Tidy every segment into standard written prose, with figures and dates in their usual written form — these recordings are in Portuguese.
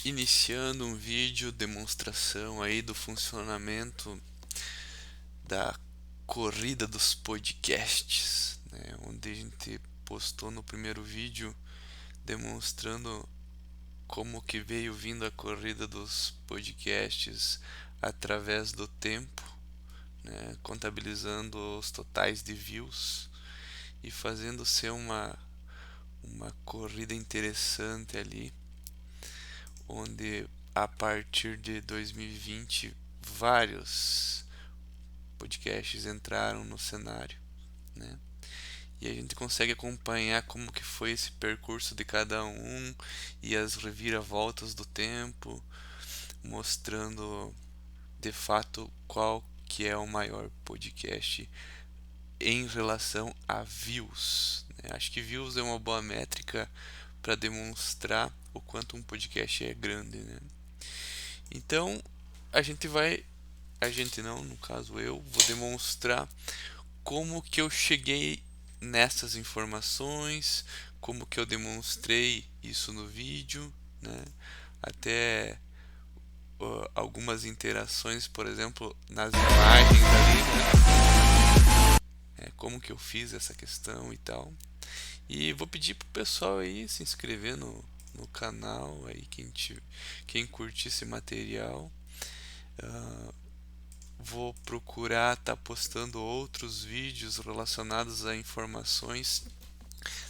iniciando um vídeo demonstração aí do funcionamento da corrida dos podcasts, né? Onde a gente postou no primeiro vídeo demonstrando como que veio vindo a corrida dos podcasts através do tempo, né? Contabilizando os totais de views e fazendo ser uma corrida interessante ali, onde a partir de 2020 vários podcasts entraram no cenário, né? E a gente consegue acompanhar como que foi esse percurso de cada um e as reviravoltas do tempo, mostrando de fato qual que é o maior podcast em relação a views, né? Acho que views é uma boa métrica para demonstrar o quanto um podcast é grande, né? Então a gente vai, a gente não, no caso eu, vou demonstrar como que eu cheguei nessas informações, como que eu demonstrei isso no vídeo, né? Até algumas interações, por exemplo, nas imagens ali, né? Como que eu fiz essa questão e tal. E vou pedir pro pessoal aí se inscrever no canal aí, quem curtir esse material. Vou procurar estar postando outros vídeos relacionados a informações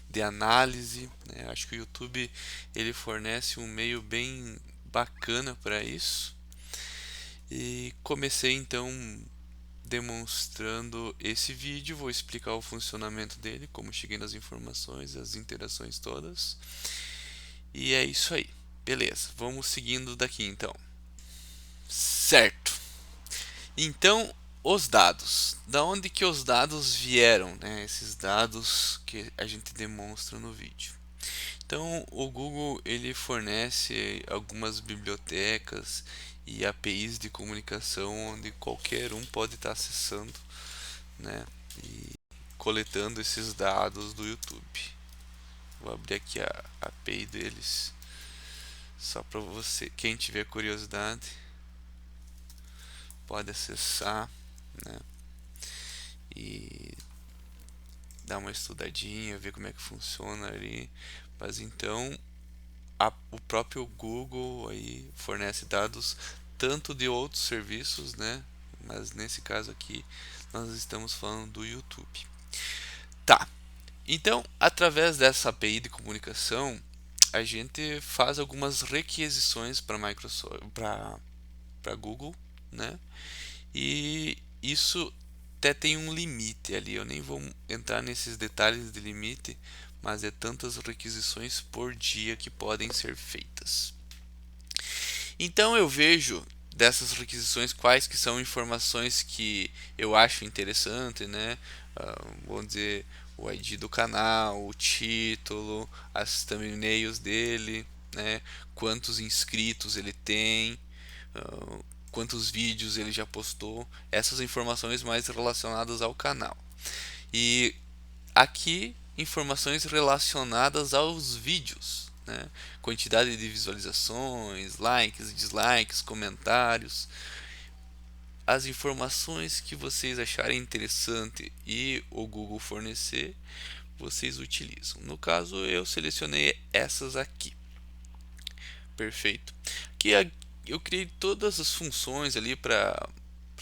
de análise, né? Acho que o YouTube ele fornece um meio bem bacana para isso. E comecei então demonstrando esse vídeo, vou explicar o funcionamento dele, como cheguei nas informações, as interações todas. E é isso aí. Beleza, vamos seguindo daqui então. Certo. Então, os dados. Da onde que os dados vieram, né? Esses dados que a gente demonstra no vídeo. Então, o Google ele fornece algumas bibliotecas e APIs de comunicação onde qualquer um pode estar acessando, né? E coletando esses dados do YouTube. Vou abrir aqui a API deles, só para você, quem tiver curiosidade, pode acessar, né? E dar uma estudadinha, ver como é que funciona ali. Mas então o próprio Google aí fornece dados tanto de outros serviços, né? Mas nesse caso aqui nós estamos falando do YouTube. Tá. Então, através dessa API de comunicação, a gente faz algumas requisições para Microsoft, para Google, né? E isso até tem um limite ali. Eu nem vou entrar nesses detalhes de limite, mas é tantas requisições por dia que podem ser feitas. Então eu vejo dessas requisições quais que são informações que eu acho interessante, né? Vamos dizer o ID do canal, o título, as thumbnails dele, né? Quantos inscritos ele tem, quantos vídeos ele já postou, essas informações mais relacionadas ao canal. E aqui informações relacionadas aos vídeos, né? Quantidade de visualizações, likes, dislikes, comentários, as informações que vocês acharem interessante e o Google fornecer, vocês utilizam. No caso, eu selecionei essas aqui. Perfeito. Aqui eu criei todas as funções ali para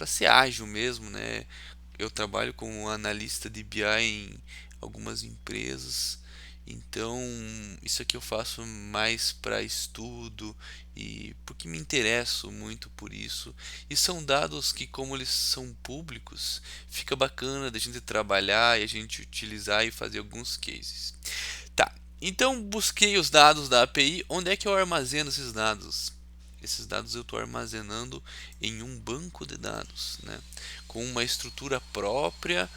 ser ágil mesmo, né? Eu trabalho como analista de BI em algumas empresas, então isso aqui eu faço mais para estudo e porque me interesso muito por isso. E são dados que, como eles são públicos, fica bacana da gente trabalhar e a gente utilizar e fazer alguns cases. Tá, então busquei os dados da API. Onde é que eu armazeno esses dados? Esses dados eu estou armazenando em um banco de dados, né? Com uma estrutura própria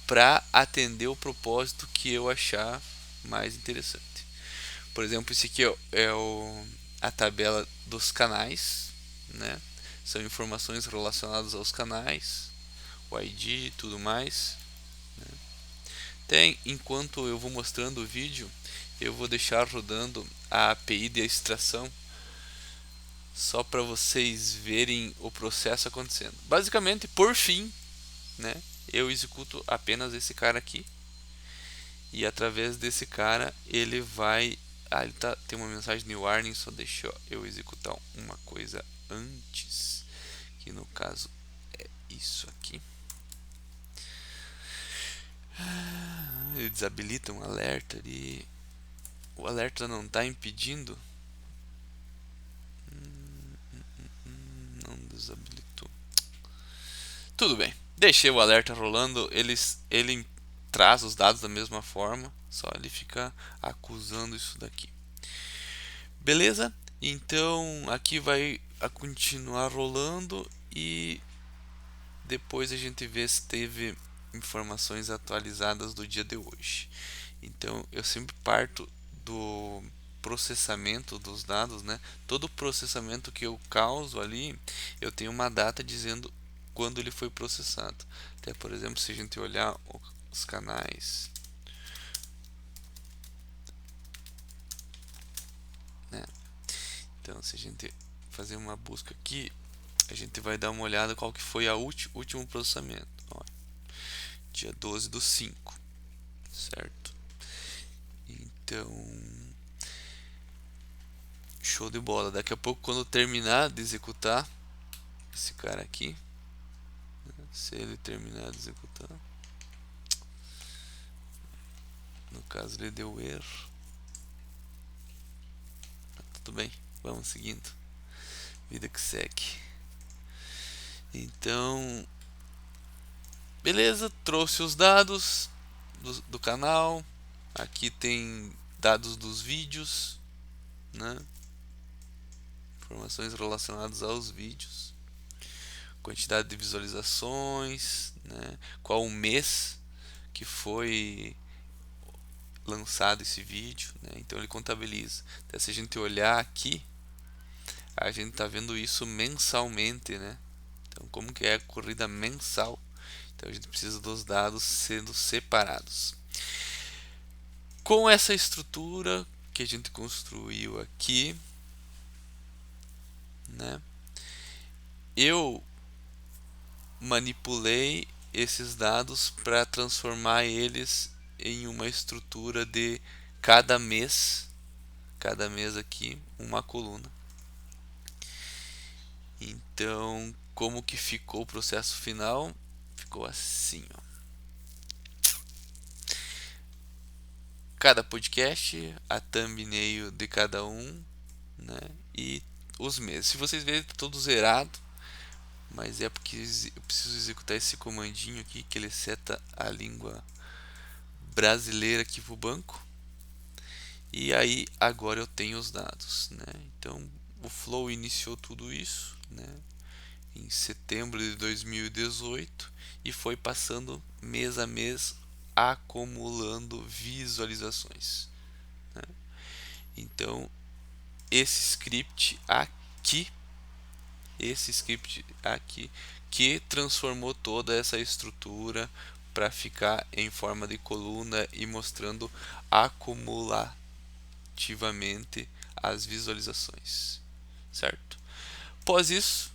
para atender o propósito que eu achar mais interessante. Por exemplo, esse aqui a tabela dos canais, né? São informações relacionadas aos canais, o ID e tudo mais. Tem, enquanto eu vou mostrando o vídeo, eu vou deixar rodando a API de extração só para vocês verem o processo acontecendo. Basicamente, por fim, né, eu executo apenas esse cara aqui, e através desse cara ele vai. Ah, ele tem uma mensagem de warning, só deixa eu executar uma coisa antes, que no caso é isso aqui. Ele desabilita um alerta ali. O alerta não está impedindo. Não desabilitou. Tudo bem. Deixei o alerta rolando. Ele traz os dados da mesma forma. Só ele fica acusando isso daqui. Beleza? Então aqui vai a continuar rolando e depois a gente vê se teve informações atualizadas do dia de hoje. Então eu sempre parto do processamento dos dados, né? Todo processamento que eu causo ali, eu tenho uma data dizendo quando ele foi processado. Até por exemplo, se a gente olhar os canais, né? Então se a gente fazer uma busca aqui, a gente vai dar uma olhada qual que foi a último processamento. Ó, dia 12/5, certo? Então, show de bola. Daqui a pouco, quando eu terminar de executar esse cara aqui, né, se ele terminar de executar, no caso ele deu erro, tá tudo bem, vamos seguindo, vida que segue. Então, beleza, trouxe os dados do canal. Aqui tem dados dos vídeos, né? Informações relacionadas aos vídeos, quantidade de visualizações, né? Qual o mês que foi lançado esse vídeo, né? Então ele contabiliza. Até se a gente olhar aqui, a gente está vendo isso mensalmente, né? Então como que é a corrida mensal? Então a gente precisa dos dados sendo separados. Com essa estrutura que a gente construiu aqui, né? Eu manipulei esses dados para transformar eles em uma estrutura de cada mês aqui uma coluna. Então, como que ficou o processo final? Ficou assim, ó. Cada podcast, a thumbnail de cada um, né? E os meses. Se vocês verem, tá tudo zerado, mas é porque eu preciso executar esse comandinho aqui que ele seta a língua brasileira aqui pro banco. E aí agora eu tenho os dados, né? Então o Flow iniciou tudo isso, né, em setembro de 2018 e foi passando mês a mês acumulando visualizações, né? Então aqui, esse script aqui que transformou toda essa estrutura para ficar em forma de coluna e mostrando acumulativamente as visualizações, certo? Após isso,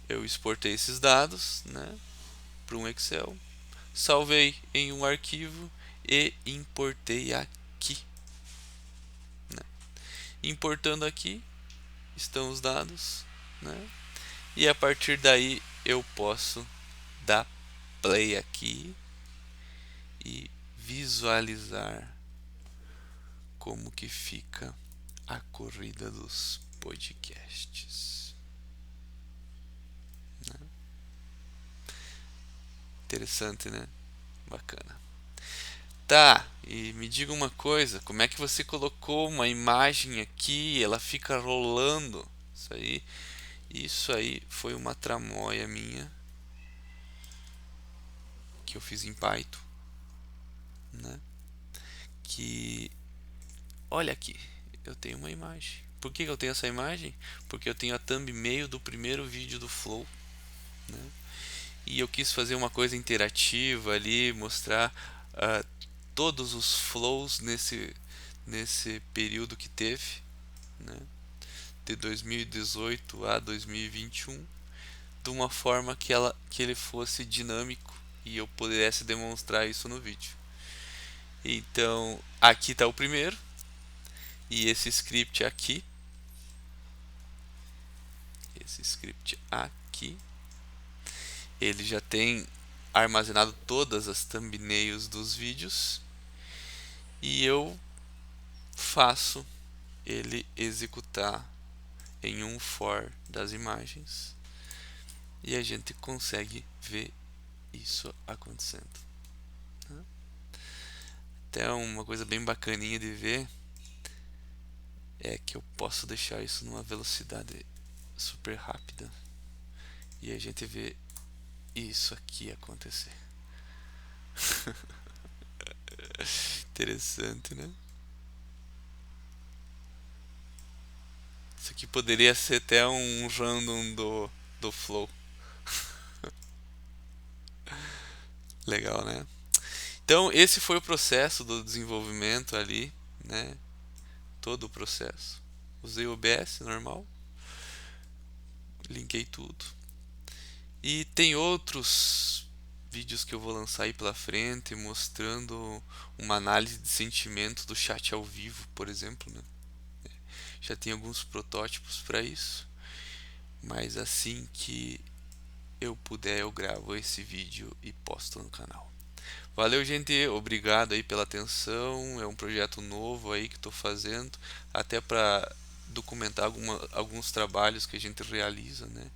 eu exportei esses dados, né, para um Excel, salvei em um arquivo e importei aqui, né? Importando aqui estão os dados, né? E a partir daí eu posso dar play aqui e visualizar como que fica a corrida dos podcasts, né? Interessante, né? Bacana. Tá, e me diga uma coisa, como é que você colocou uma imagem aqui e ela fica rolando? Isso aí foi uma tramóia minha que eu fiz em Python, né? Que olha aqui, eu tenho uma imagem. Por que eu tenho essa imagem? Porque eu tenho a thumbnail do primeiro vídeo do Flow, né? E eu quis fazer uma coisa interativa ali, mostrar todos os flows nesse período que teve, né? de 2018 a 2021 de uma forma que ele fosse dinâmico e eu pudesse demonstrar isso no vídeo. Então, aqui está o primeiro, e esse script aqui, ele já tem armazenado todas as thumbnails dos vídeos e eu faço ele executar em um for das imagens e a gente consegue ver isso acontecendo. Até uma coisa bem bacaninha de ver é que eu posso deixar isso numa velocidade super rápida e a gente vê isso aqui acontecer. Interessante, né? Isso aqui poderia ser até um random do Flow. Legal, né? Então, esse foi o processo do desenvolvimento ali, né? Todo o processo. Usei o OBS normal, linkei tudo. E tem outros vídeos que eu vou lançar aí pela frente, mostrando uma análise de sentimento do chat ao vivo, por exemplo, né? Já tem alguns protótipos para isso, mas assim que eu puder eu gravo esse vídeo e posto no canal. Valeu, gente, obrigado aí pela atenção. É um projeto novo aí que estou fazendo, até para documentar alguns trabalhos que a gente realiza, né?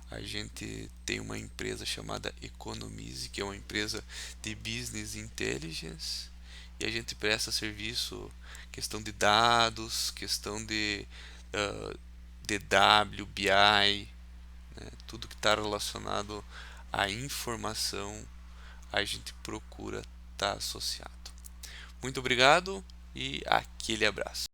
A gente tem uma empresa chamada Economize, que é uma empresa de business intelligence, e a gente presta serviço, questão de dados, questão de DW, BI, né? Tudo que está relacionado à informação, a gente procura estar associado. Muito obrigado e aquele abraço.